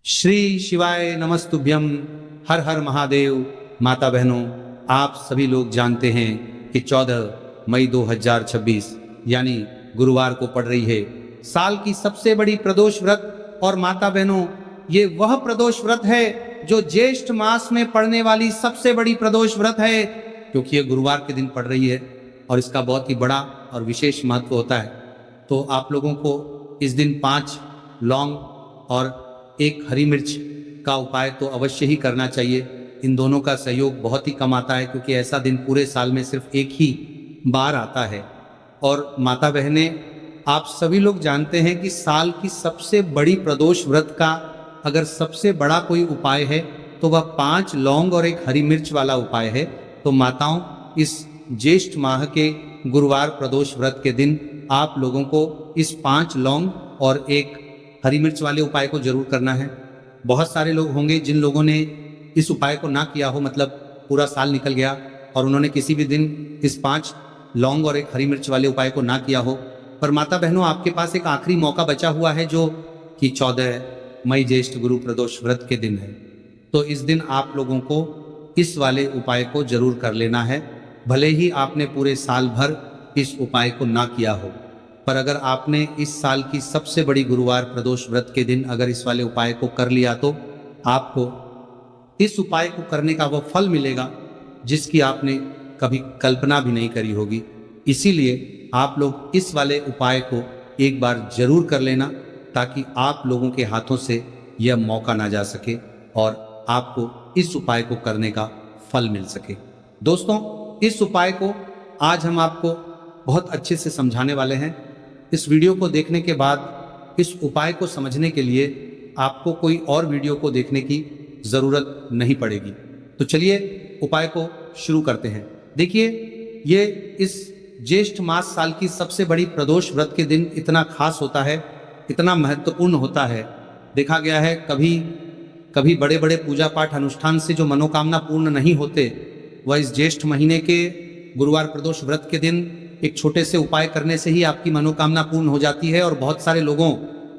श्री शिवाय नमस्तुभ्यम। हर हर महादेव। माता बहनों, आप सभी लोग जानते हैं कि 14 मई 2026 यानी गुरुवार को पड़ रही है साल की सबसे बड़ी प्रदोष व्रत। और माता बहनों, ये वह प्रदोष व्रत है जो ज्येष्ठ मास में पड़ने वाली सबसे बड़ी प्रदोष व्रत है, क्योंकि ये गुरुवार के दिन पड़ रही है और इसका बहुत ही बड़ा और विशेष महत्व होता है। तो आप लोगों को इस दिन 5 लौंग और 1 हरी मिर्च का उपाय तो अवश्य ही करना चाहिए। इन दोनों का सहयोग बहुत ही कम आता है, क्योंकि ऐसा दिन पूरे साल में सिर्फ एक ही बार आता है। और माता बहनें, आप सभी लोग जानते हैं कि साल की सबसे बड़ी प्रदोष व्रत का अगर सबसे बड़ा कोई उपाय है तो वह 5 लौंग और 1 हरी मिर्च वाला उपाय है। तो माताओं, इस ज्येष्ठ माह के गुरुवार प्रदोष व्रत के दिन आप लोगों को इस 5 लौंग और 1 हरी मिर्च वाले उपाय को जरूर करना है। बहुत सारे लोग होंगे जिन लोगों ने इस उपाय को ना किया हो, मतलब पूरा साल निकल गया और उन्होंने किसी भी दिन इस 5 लौंग और 1 हरी मिर्च वाले उपाय को ना किया हो। पर माता बहनों, आपके पास एक आखिरी मौका बचा हुआ है, जो कि 14 मई ज्येष्ठ गुरु प्रदोष व्रत के दिन है। तो इस दिन आप लोगों को इस वाले उपाय को जरूर कर लेना है, भले ही आपने पूरे साल भर इस उपाय को ना किया हो। पर अगर आपने इस साल की सबसे बड़ी गुरुवार प्रदोष व्रत के दिन अगर इस वाले उपाय को कर लिया तो आपको इस उपाय को करने का वह फल मिलेगा जिसकी आपने कभी कल्पना भी नहीं करी होगी। इसीलिए आप लोग इस वाले उपाय को एक बार जरूर कर लेना, ताकि आप लोगों के हाथों से यह मौका ना जा सके और आपको इस उपाय को करने का फल मिल सके। दोस्तों, इस उपाय को आज हम आपको बहुत अच्छे से समझाने वाले हैं। इस वीडियो को देखने के बाद इस उपाय को समझने के लिए आपको कोई और वीडियो को देखने की ज़रूरत नहीं पड़ेगी। तो चलिए उपाय को शुरू करते हैं। देखिए, ये इस ज्येष्ठ मास साल की सबसे बड़ी प्रदोष व्रत के दिन इतना खास होता है, इतना महत्वपूर्ण होता है। देखा गया है कभी बड़े बड़े पूजा पाठ अनुष्ठान से जो मनोकामना पूर्ण नहीं होते, वह इस ज्येष्ठ महीने के गुरुवार प्रदोष व्रत के दिन एक छोटे से उपाय करने से ही आपकी मनोकामना पूर्ण हो जाती है। और बहुत सारे लोगों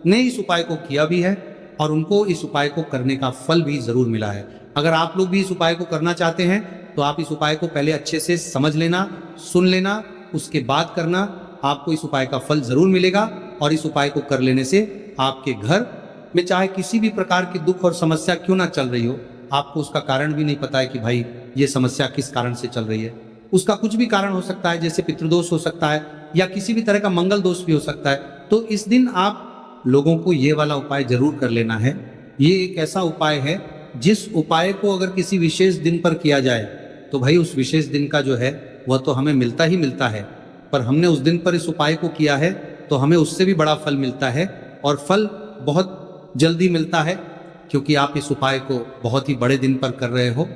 ने इस उपाय को किया भी है और उनको इस उपाय को करने का फल भी जरूर मिला है। अगर आप लोग भी इस उपाय को करना चाहते हैं तो आप इस उपाय को पहले अच्छे से समझ लेना, सुन लेना, उसके बाद करना। आपको इस उपाय का फल जरूर मिलेगा और इस उपाय को कर लेने से आपके घर में चाहे किसी भी प्रकार की दुख और समस्या क्यों ना चल रही हो, आपको उसका कारण भी नहीं पता है कि भाई ये समस्या किस कारण से चल रही है। उसका कुछ भी कारण हो सकता है, जैसे पितृदोष हो सकता है या किसी भी तरह का मंगल दोष भी हो सकता है। तो इस दिन आप लोगों को ये वाला उपाय जरूर कर लेना है। ये एक ऐसा उपाय है जिस उपाय को अगर किसी विशेष दिन पर किया जाए तो भाई उस विशेष दिन का जो है वह तो हमें मिलता ही मिलता है। पर हमने उस दिन पर इस उपाय को किया है तो हमें उससे भी बड़ा फल मिलता है, और फल बहुत जल्दी मिलता है, क्योंकि आप इस उपाय को बहुत ही बड़े दिन पर कर रहे हो।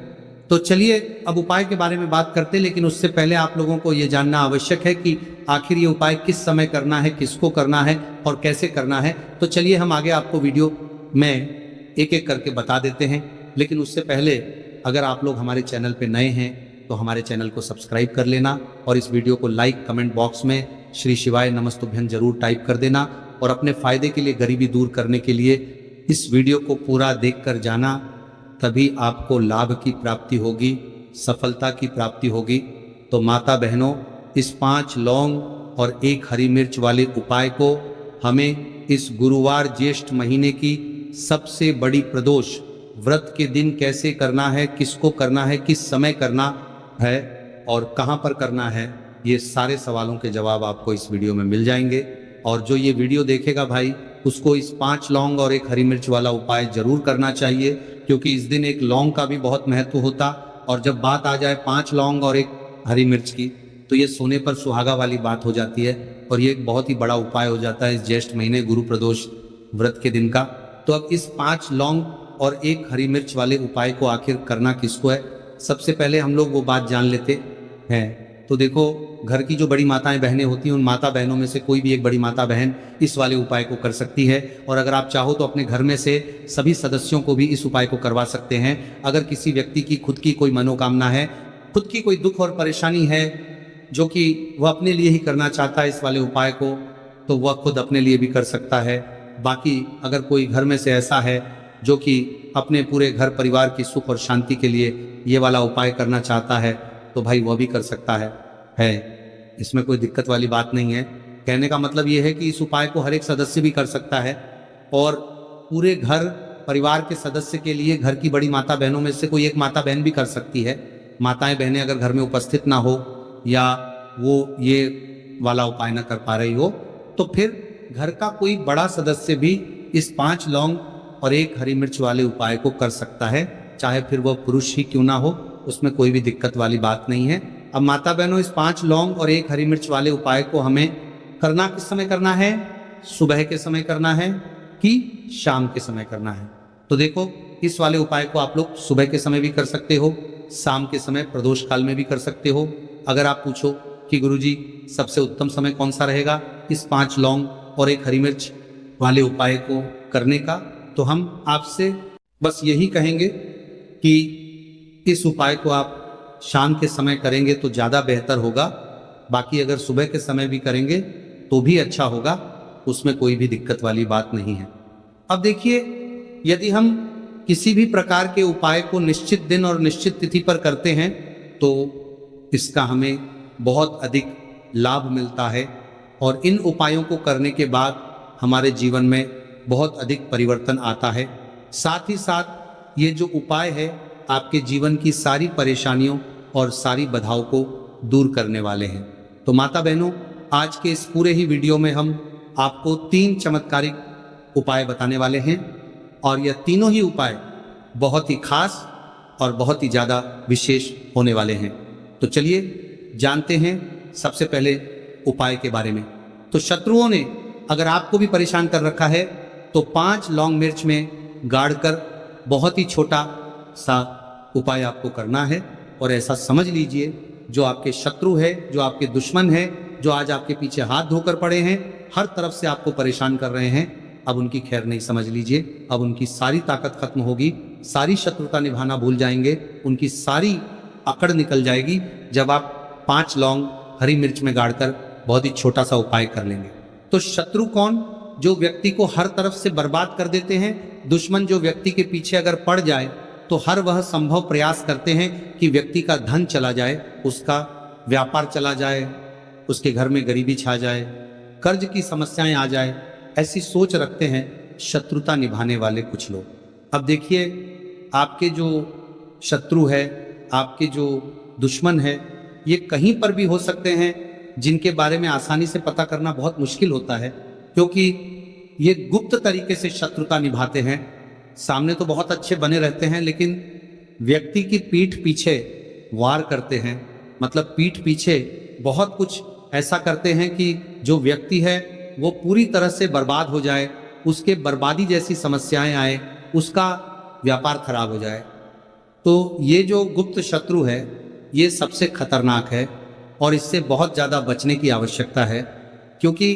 तो चलिए अब उपाय के बारे में बात करते हैं, लेकिन उससे पहले आप लोगों को यह जानना आवश्यक है कि आखिर ये उपाय किस समय करना है, किसको करना है और कैसे करना है। तो चलिए हम आगे आपको वीडियो में एक एक करके बता देते हैं। लेकिन उससे पहले अगर आप लोग हमारे चैनल पे नए हैं तो हमारे चैनल को सब्सक्राइब कर लेना और इस वीडियो को लाइक, कमेंट बॉक्स में श्री शिवाय नमस्तुभ्यम जरूर टाइप कर देना। और अपने फायदे के लिए, गरीबी दूर करने के लिए इस वीडियो को पूरा देख कर जाना, तभी आपको लाभ की प्राप्ति होगी, सफलता की प्राप्ति होगी। तो माता बहनों, इस 5 लौंग और 1 हरी मिर्च वाले उपाय को हमें इस गुरुवार ज्येष्ठ महीने की सबसे बड़ी प्रदोष व्रत के दिन कैसे करना है, किसको करना है, किस समय करना है और कहाँ पर करना है, ये सारे सवालों के जवाब आपको इस वीडियो में मिल जाएंगे। और जो ये वीडियो देखेगा भाई, उसको इस 5 लौंग और 1 हरी मिर्च वाला उपाय जरूर करना चाहिए, क्योंकि इस दिन 1 लौंग का भी बहुत महत्व होता। और जब बात आ जाए 5 लौंग और 1 हरी मिर्च की, तो ये सोने पर सुहागा वाली बात हो जाती है और ये एक बहुत ही बड़ा उपाय हो जाता है इस ज्येष्ठ महीने गुरु प्रदोष व्रत के दिन का। तो अब इस 5 लौंग और 1 हरी मिर्च वाले उपाय को आखिर करना किसको है, सबसे पहले हम लोग वो बात जान लेते हैं। तो देखो, घर की जो बड़ी माताएं बहनें होती हैं, उन माता बहनों में से कोई भी एक बड़ी माता बहन इस वाले उपाय को कर सकती है। और अगर आप चाहो तो अपने घर में से सभी सदस्यों को भी इस उपाय को करवा सकते हैं। अगर किसी व्यक्ति की खुद की कोई मनोकामना है, खुद की कोई दुख और परेशानी है जो कि वह अपने लिए ही करना चाहता है इस वाले उपाय को, तो वह खुद अपने लिए भी कर सकता है। बाकी अगर कोई घर में से ऐसा है जो कि अपने पूरे घर परिवार की सुख और शांति के लिए ये वाला उपाय करना चाहता है तो भाई वह भी कर सकता है। इसमें कोई दिक्कत वाली बात नहीं है। कहने का मतलब ये है कि इस उपाय को हर एक सदस्य भी कर सकता है और पूरे घर परिवार के सदस्य के लिए घर की बड़ी माता बहनों में से कोई एक माता बहन भी कर सकती है। माताएं बहनें अगर घर में उपस्थित ना हो या वो ये वाला उपाय ना कर पा रही हो तो फिर घर का कोई बड़ा सदस्य भी इस 5 लौंग और 1 हरी मिर्च वाले उपाय को कर सकता है, चाहे फिर वह पुरुष ही क्यों ना हो, उसमें कोई भी दिक्कत वाली बात नहीं है। अब माता बहनों, इस 5 लौंग और 1 हरी मिर्च वाले उपाय को हमें करना किस समय करना है? सुबह के समय करना है कि शाम के समय करना है? तो देखो, इस वाले उपाय को आप लोग सुबह के समय भी कर सकते हो, शाम के समय प्रदोष काल में भी कर सकते हो। अगर आप पूछो कि गुरुजी सबसे उत्तम समय कौन सा रहेगा इस 5 लौंग और 1 हरी मिर्च वाले उपाय को करने का, तो हम आपसे बस यही कहेंगे कि इस उपाय को आप शाम के समय करेंगे तो ज़्यादा बेहतर होगा। बाकी अगर सुबह के समय भी करेंगे तो भी अच्छा होगा, उसमें कोई भी दिक्कत वाली बात नहीं है। अब देखिए, यदि हम किसी भी प्रकार के उपाय को निश्चित दिन और निश्चित तिथि पर करते हैं तो इसका हमें बहुत अधिक लाभ मिलता है और इन उपायों को करने के बाद हमारे जीवन में बहुत अधिक परिवर्तन आता है। साथ ही साथ ये जो उपाय है आपके जीवन की सारी परेशानियों और सारी बाधाओं को दूर करने वाले हैं। तो माता बहनों, आज के इस पूरे ही वीडियो में हम आपको 3 चमत्कारिक उपाय बताने वाले हैं और यह तीनों ही उपाय बहुत ही खास और बहुत ही ज़्यादा विशेष होने वाले हैं। तो चलिए जानते हैं सबसे पहले उपाय के बारे में। तो शत्रुओं ने अगर आपको भी परेशान कर रखा है तो 5 लौंग मिर्च में गाड़कर बहुत ही छोटा सा उपाय आपको करना है और ऐसा समझ लीजिए, जो आपके शत्रु है, जो आपके दुश्मन है, जो आज आपके पीछे हाथ धोकर पड़े हैं, हर तरफ से आपको परेशान कर रहे हैं, अब उनकी खैर नहीं, समझ लीजिए अब उनकी सारी ताकत खत्म होगी, सारी शत्रुता निभाना भूल जाएंगे, उनकी सारी अकड़ निकल जाएगी जब आप 5 लौंग हरी मिर्च में गाड़कर बहुत ही छोटा सा उपाय कर लेंगे। तो शत्रु कौन? जो व्यक्ति को हर तरफ से बर्बाद कर देते हैं। दुश्मन जो व्यक्ति के पीछे अगर पड़ जाए तो हर वह संभव प्रयास करते हैं कि व्यक्ति का धन चला जाए, उसका व्यापार चला जाए, उसके घर में गरीबी छा जाए, कर्ज की समस्याएं आ जाए, ऐसी सोच रखते हैं शत्रुता निभाने वाले कुछ लोग। अब देखिए, आपके जो शत्रु है, आपके जो दुश्मन है, ये कहीं पर भी हो सकते हैं, जिनके बारे में आसानी से पता करना बहुत मुश्किल होता है, क्योंकि ये गुप्त तरीके से शत्रुता निभाते हैं। सामने तो बहुत अच्छे बने रहते हैं, लेकिन व्यक्ति की पीठ पीछे वार करते हैं, मतलब पीठ पीछे बहुत कुछ ऐसा करते हैं कि जो व्यक्ति है वो पूरी तरह से बर्बाद हो जाए, उसके बर्बादी जैसी समस्याएं आए, उसका व्यापार खराब हो जाए। तो ये जो गुप्त शत्रु है ये सबसे खतरनाक है और इससे बहुत ज़्यादा बचने की आवश्यकता है। क्योंकि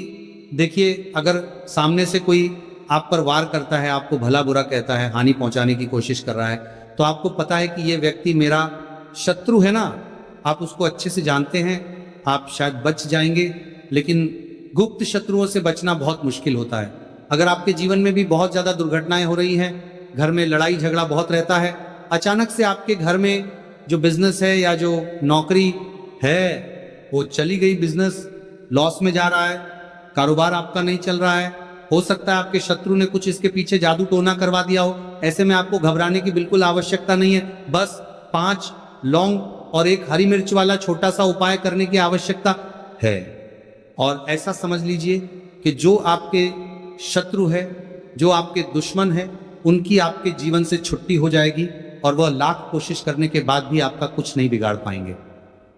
देखिए, अगर सामने से कोई आप पर वार करता है, आपको भला बुरा कहता है, हानि पहुंचाने की कोशिश कर रहा है, तो आपको पता है कि ये व्यक्ति मेरा शत्रु है ना, आप उसको अच्छे से जानते हैं, आप शायद बच जाएंगे। लेकिन गुप्त शत्रुओं से बचना बहुत मुश्किल होता है। अगर आपके जीवन में भी बहुत ज़्यादा दुर्घटनाएं हो रही हैं, घर में लड़ाई झगड़ा बहुत रहता है, अचानक से आपके घर में जो बिजनेस है या जो नौकरी है वो चली गई, बिजनेस लॉस में जा रहा है, कारोबार आपका नहीं चल रहा है, हो सकता है आपके शत्रु ने कुछ इसके पीछे जादू टोना करवा दिया हो। ऐसे में आपको घबराने की बिल्कुल आवश्यकता नहीं है, बस 5 लौंग और 1 हरी मिर्च वाला छोटा सा उपाय करने की आवश्यकता है। और ऐसा समझ लीजिए कि जो आपके शत्रु है, जो आपके दुश्मन है, उनकी आपके जीवन से छुट्टी हो जाएगी और वह लाख कोशिश करने के बाद भी आपका कुछ नहीं बिगाड़ पाएंगे।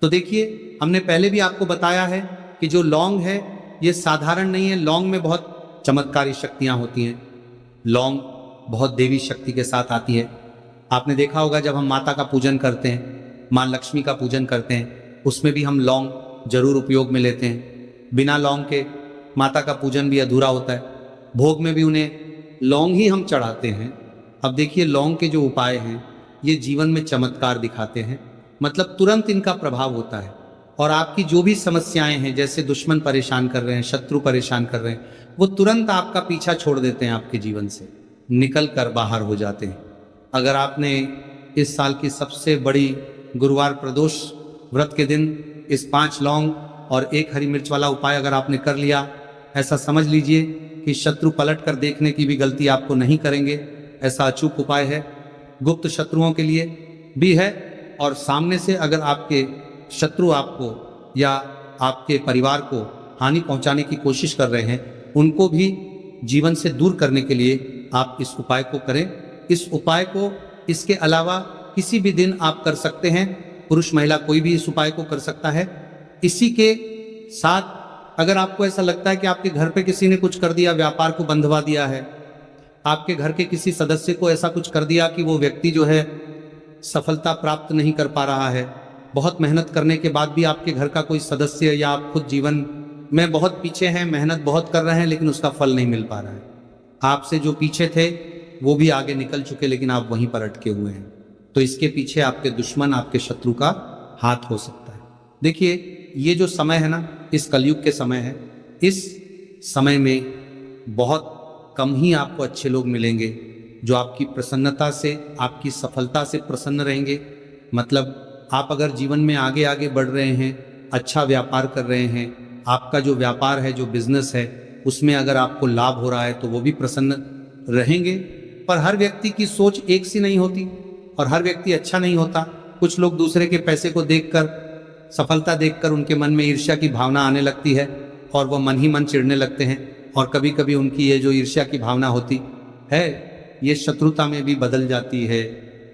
तो देखिए, हमने पहले भी आपको बताया है कि जो लौंग है ये साधारण नहीं है, लौंग में बहुत चमत्कारी शक्तियां होती हैं। लौंग बहुत देवी शक्ति के साथ आती है। आपने देखा होगा जब हम माता का पूजन करते हैं, माँ लक्ष्मी का पूजन करते हैं, उसमें भी हम लौंग जरूर उपयोग में लेते हैं। बिना लौंग के माता का पूजन भी अधूरा होता है। भोग में भी उन्हें लौंग ही हम चढ़ाते हैं। अब देखिए, लौंग के जो उपाय हैं ये जीवन में चमत्कार दिखाते हैं, मतलब तुरंत इनका प्रभाव होता है और आपकी जो भी समस्याएं हैं, जैसे दुश्मन परेशान कर रहे हैं, शत्रु परेशान कर रहे हैं, वो तुरंत आपका पीछा छोड़ देते हैं आपके जीवन से। निकल कर बाहर हो जाते हैं। अगर आपने इस साल की सबसे बड़ी गुरुवार प्रदोष व्रत के दिन इस 5 लौंग और 1 हरी मिर्च वाला उपाय अगर आपने कर लिया, ऐसा समझ लीजिए कि शत्रु पलट कर देखने की भी गलती आपको नहीं करेंगे। ऐसा अचूक उपाय है, गुप्त शत्रुओं के लिए भी है, और सामने से अगर आपके शत्रु आपको या आपके परिवार को हानि पहुंचाने की कोशिश कर रहे हैं, उनको भी जीवन से दूर करने के लिए आप इस उपाय को करें। इस उपाय को इसके अलावा किसी भी दिन आप कर सकते हैं, पुरुष महिला कोई भी इस उपाय को कर सकता है। इसी के साथ अगर आपको ऐसा लगता है कि आपके घर पे किसी ने कुछ कर दिया, व्यापार को बंधवा दिया है, आपके घर के किसी सदस्य को ऐसा कुछ कर दिया कि वो व्यक्ति जो है सफलता प्राप्त नहीं कर पा रहा है, बहुत मेहनत करने के बाद भी आपके घर का कोई सदस्य या आप खुद जीवन में बहुत पीछे हैं, मेहनत बहुत कर रहे हैं लेकिन उसका फल नहीं मिल पा रहा है, आपसे जो पीछे थे वो भी आगे निकल चुके लेकिन आप वहीं पर अटके हुए हैं, तो इसके पीछे आपके दुश्मन, आपके शत्रु का हाथ हो सकता है। देखिए, ये जो समय है ना, इस कलयुग के समय है, इस समय में बहुत कम ही आपको अच्छे लोग मिलेंगे जो आपकी प्रसन्नता से, आपकी सफलता से प्रसन्न रहेंगे। मतलब आप अगर जीवन में आगे आगे बढ़ रहे हैं, अच्छा व्यापार कर रहे हैं, आपका जो व्यापार है, जो बिजनेस है, उसमें अगर आपको लाभ हो रहा है तो वो भी प्रसन्न रहेंगे। पर हर व्यक्ति की सोच एक सी नहीं होती और हर व्यक्ति अच्छा नहीं होता। कुछ लोग दूसरे के पैसे को देखकर, सफलता देखकर उनके मन में ईर्ष्या की भावना आने लगती है और वो मन ही मन चिढ़ने लगते हैं, और कभी कभी उनकी ये जो ईर्ष्या की भावना होती है ये शत्रुता में भी बदल जाती है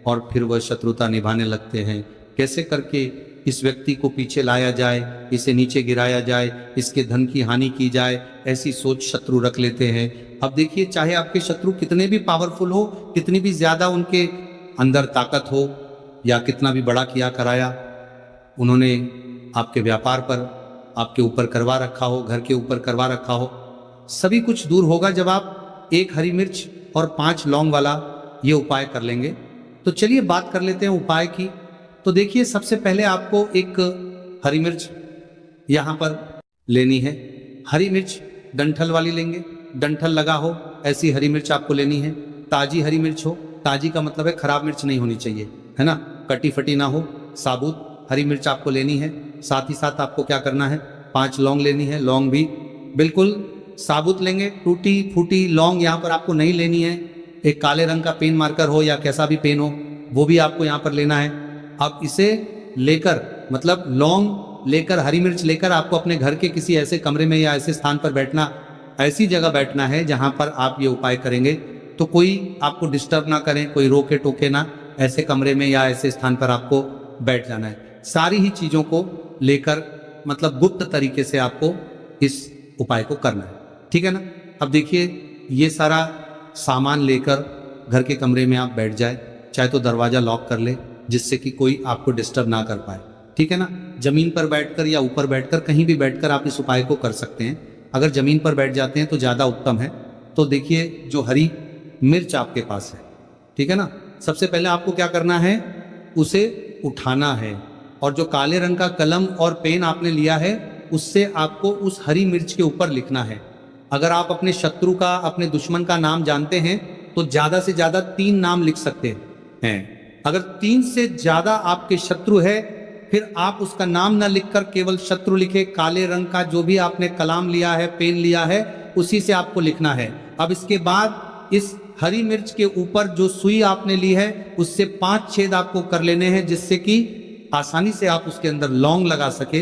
और फिर वह शत्रुता निभाने लगते हैं। कैसे करके इस व्यक्ति को पीछे लाया जाए, इसे नीचे गिराया जाए, इसके धन की हानि की जाए, ऐसी सोच शत्रु रख लेते हैं। अब देखिए, चाहे आपके शत्रु कितने भी पावरफुल हो, कितनी भी ज्यादा उनके अंदर ताकत हो, या कितना भी बड़ा किया कराया उन्होंने आपके व्यापार पर, आपके ऊपर करवा रखा हो, घर के ऊपर करवा रखा हो, सभी कुछ दूर होगा जब आप 1 हरी मिर्च और 5 लौंग वाला ये उपाय कर लेंगे। तो चलिए बात कर लेते हैं उपाय की। तो देखिए, सबसे पहले आपको एक हरी मिर्च यहाँ पर लेनी है। हरी मिर्च डंठल वाली लेंगे, डंठल लगा हो ऐसी हरी मिर्च आपको लेनी है। ताजी हरी मिर्च हो, ताजी का मतलब है खराब मिर्च नहीं होनी चाहिए, है ना, कटी फटी ना हो, साबुत हरी मिर्च आपको लेनी है। साथ ही साथ आपको क्या करना है, 5 लौंग लेनी है। लौंग भी बिल्कुल साबुत लेंगे, टूटी फूटी लौंग यहाँ पर आपको नहीं लेनी है। एक काले रंग का पेन मार्कर हो या कैसा भी पेन हो, वो भी आपको यहाँ पर लेना है। आप इसे लेकर, मतलब लौंग लेकर, हरी मिर्च लेकर आपको अपने घर के किसी ऐसे कमरे में या ऐसे स्थान पर बैठना, ऐसी जगह बैठना है जहां पर आप ये उपाय करेंगे तो कोई आपको डिस्टर्ब ना करें, कोई रोके टोके ना, ऐसे कमरे में या ऐसे स्थान पर आपको बैठ जाना है। सारी ही चीजों को लेकर, मतलब गुप्त तरीके से आपको इस उपाय को करना है, ठीक है ना। अब देखिए, ये सारा सामान लेकर घर के कमरे में आप बैठ जाए, चाहे तो दरवाजा लॉक कर ले जिससे कि कोई आपको डिस्टर्ब ना कर पाए, ठीक है ना। जमीन पर बैठकर या ऊपर बैठकर, कहीं भी बैठकर आप इस उपाय को कर सकते हैं। अगर जमीन पर बैठ जाते हैं तो ज़्यादा उत्तम है। तो देखिए, जो हरी मिर्च आपके पास है, ठीक है ना, सबसे पहले आपको क्या करना है, उसे उठाना है, और जो काले रंग का कलम और पेन आपने लिया है उससे आपको उस हरी मिर्च के ऊपर लिखना है। अगर आप अपने शत्रु का, अपने दुश्मन का नाम जानते हैं तो ज्यादा से ज्यादा 3 नाम लिख सकते हैं। अगर 3 से ज्यादा आपके शत्रु है, फिर आप उसका नाम ना लिखकर केवल शत्रु लिखे, काले रंग का जो भी आपने कलाम लिया है, पेन लिया है, उसी से आपको लिखना है। अब इसके बाद इस हरी मिर्च के ऊपर जो सुई आपने ली है उससे 5 छेद आपको कर लेने हैं, जिससे कि आसानी से आप उसके अंदर लौंग लगा सके।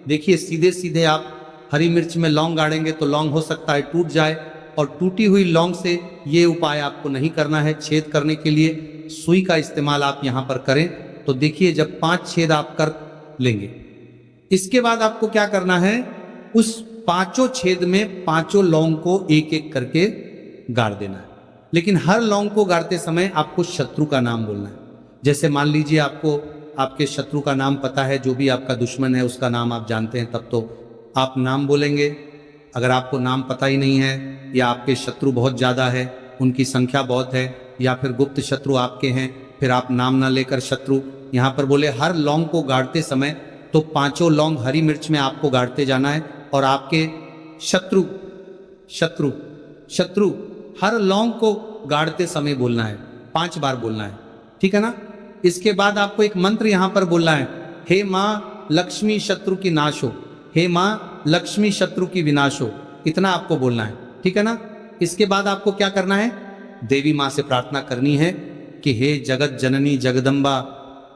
देखिए, सीधे सीधे आप हरी मिर्च में लौंग गाड़ेंगे तो लौंग हो सकता है टूट जाए, और टूटी हुई लौंग से ये उपाय आपको नहीं करना है। छेद करने के लिए सुई का इस्तेमाल आप यहाँ पर करें। तो देखिए, जब 5 छेद आप कर लेंगे, इसके बाद आपको क्या करना है, उस 5 छेद में 5 लौंग को एक एक करके गाड़ देना है। लेकिन हर लौंग को गाड़ते समय आपको शत्रु का नाम बोलना है। जैसे मान लीजिए आपको आपके शत्रु का नाम पता है, जो भी आपका दुश्मन है उसका नाम आप जानते हैं, तब तो आप नाम बोलेंगे। अगर आपको नाम पता ही नहीं है, या आपके शत्रु बहुत ज़्यादा है, उनकी संख्या बहुत है, या फिर गुप्त शत्रु आपके हैं, फिर आप नाम ना लेकर शत्रु यहाँ पर बोले। हर लौंग को गाड़ते समय तो 5 लौंग हरी मिर्च में आपको गाड़ते जाना है, और आपके शत्रु शत्रु शत्रु हर लौंग को गाड़ते समय बोलना है, 5 बार बोलना है, ठीक है ना। इसके बाद आपको एक मंत्र यहां पर बोलना है, हे माँ लक्ष्मी शत्रु की नाश हो, हे माँ लक्ष्मी शत्रु की विनाश हो, इतना आपको बोलना है, ठीक है ना। इसके बाद आपको क्या करना है, देवी माँ से प्रार्थना करनी है कि हे जगत जननी जगदम्बा,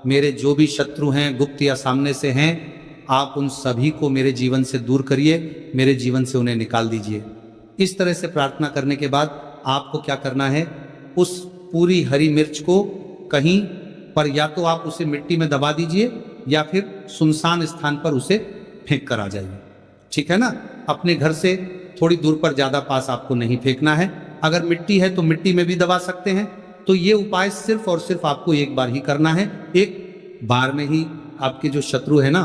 मेरे जो भी शत्रु हैं गुप्त या सामने से हैं, आप उन सभी को मेरे जीवन से दूर करिए, मेरे जीवन से उन्हें निकाल दीजिए। इस तरह से प्रार्थना करने के बाद आपको क्या करना है, उस पूरी हरी मिर्च को कहीं पर या तो आप उसे मिट्टी में दबा दीजिए या फिर सुनसान स्थान पर उसे फेंक कर आ जाइए, ठीक है ना। अपने घर से थोड़ी दूर पर, ज्यादा पास आपको नहीं फेंकना है। अगर मिट्टी है तो मिट्टी में भी दबा सकते हैं। तो ये उपाय सिर्फ और सिर्फ आपको एक बार ही करना है। एक बार में ही आपके जो शत्रु है ना,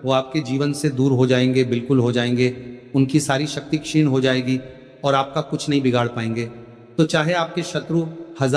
वो आपके जीवन से दूर हो जाएंगे, बिल्कुल हो जाएंगे, उनकी सारी शक्ति क्षीण हो जाएगी और आपका कुछ नहीं बिगाड़ पाएंगे। तो चाहे आपके शत्रु